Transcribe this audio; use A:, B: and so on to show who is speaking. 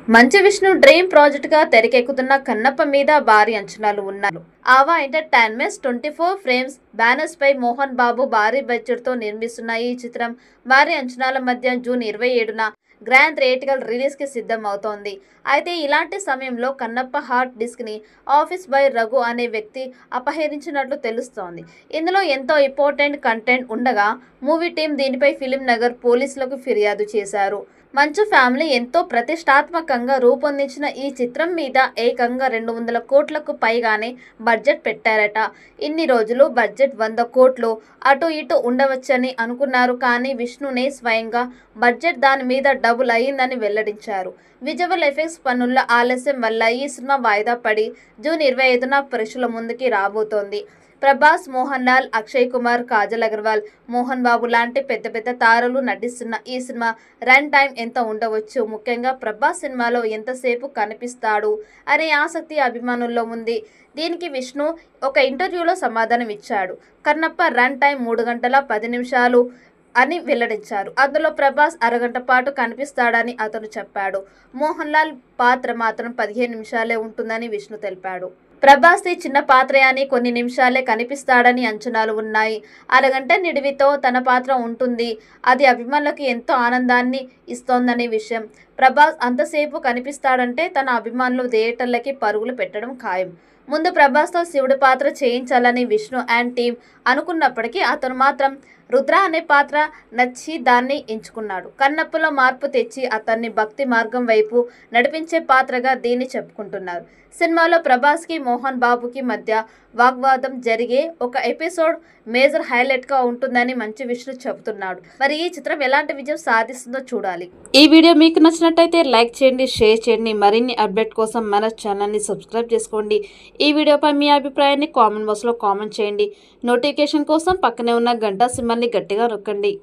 A: Manchu Vishnu dream project గా తెరకెక్కుతున్న కన్నప్ప మీద భారీ అంచనాలు ఉన్నాయి. ఆవా ఎంటర్టైన్మెంట్స్ 24 ఫ్రేమ్స్ బ్యానర్స్ పై మోహన్ బాబు భారీ బడ్జెట్ తో నిర్మిస్తున్న ఈ చిత్రం భారీ అంచనాల మధ్య జూన్ 27న గ్రాండ్ థియేట్రికల్ రిలీజ్ కి సిద్ధం అవుతోంది. అయితే ఇలాంటి సమయంలో కన్నప్ప హార్డ్ డిస్క్ ని ఆఫీస్ బాయ్ రఘు అనే వ్యక్తి అపహరించినట్లు తెలుస్తోంది. ఇందులో ఎంతో ఇంపార్టెంట్ కంటెంట్ ఉండగా మూవీ టీం దీనిపై ఫిలిం నగర్ పోలీసులకు ఫిర్యాదు చేశారు. మంచు ఫ్యామిలీ ఎంతో ప్రతిష్టాత్మకంగా రూపొందించిన ఈ చిత్రం మీద ఏకంగా 200 కోట్లకు పైగానే బడ్జెట్ పెట్టారట. ఇన్ని రోజులు బడ్జెట్ 100 కోట్లు అటు ఇటు ఉండవచ్చని అనుకున్నారు. కానీ విష్ణునే స్వయంగా బడ్జెట్ దాని మీద డబుల్ అయ్యిందని వెల్లడించారు. విజువల్ ఎఫెక్ట్స్ పనుల ఆలస్యం వల్ల ఈ సినిమా వాయిదా పడి జూన్ 25న ప్రేక్షకుల ముందుకి రాబోతోంది. ప్రభాస్, మోహన్ లాల్, అక్షయ్ కుమార్, కాజల్ అగర్వాల్, మోహన్ బాబు లాంటి పెద్ద పెద్ద తారలు నటిస్తున్న ఈ సినిమా రన్ టైం ఎంత ఉండవచ్చు, ముఖ్యంగా ప్రభాస్ సినిమాలో ఎంతసేపు కనిపిస్తాడు అనే ఆసక్తి అభిమానుల్లో ఉంది. దీనికి విష్ణు ఒక ఇంటర్వ్యూలో సమాధానం ఇచ్చాడు. కన్నప్ప రన్ టైం 3 గంటల 10 నిమిషాలు అని వెల్లడించారు. అందులో ప్రభాస్ అరగంట పాటు కనిపిస్తాడని అతను చెప్పాడు. మోహన్ లాల్ పాత్ర మాత్రం 15 నిమిషాలే ఉంటుందని విష్ణు తెలిపాడు. ప్రభాస్ చిన్న పాత్రే అని కొన్ని నిమిషాలే కనిపిస్తాడని అంచనాలు ఉన్నాయి. అరగంట నిడివితో తన పాత్ర ఉంటుంది. అది అభిమానులకు ఎంతో ఆనందాన్ని ఇస్తోందనే విషయం. ప్రభాస్ అంతసేపు కనిపిస్తాడంటే తన అభిమానులు థియేటర్లకి పరుగులు పెట్టడం ఖాయం. ముందు ప్రభాస్తో శివుడి పాత్ర చేయించాలని విష్ణు అండ్ టీం అనుకున్నప్పటికీ అతను మాత్రం రుద్ర అనే పాత్ర నచ్చి దాన్ని ఎంచుకున్నాడు. కన్నప్పలో మార్పు తెచ్చి అతన్ని భక్తి మార్గం వైపు నడిపించే పాత్రగా దీన్ని చెప్పుకుంటున్నారు. సినిమాలో ప్రభాస్కి మోహన్ బాబుకి మధ్య వాగ్వాదం జరిగే ఒక ఎపిసోడ్ మేజర్ హైలైట్గా ఉంటుందని మంచు విష్ణు చెబుతున్నాడు. మరి ఈ చిత్రం ఎలాంటి విజయం సాధిస్తుందో చూడాలి. ఈ వీడియో మీకు నచ్చినట్టయితే లైక్ చేయండి, షేర్ చేయండి. మరిన్ని అప్డేట్ కోసం మన ఛానల్ని సబ్స్క్రైబ్ చేసుకోండి. ఈ వీడియోపై మీ అభిప్రాయాన్ని కామెంట్ బాక్స్లో కామెంట్ చేయండి. నోటిఫికేషన్ కోసం పక్కనే ఉన్న గంట సింబల్ని గట్టిగా నొక్కండి.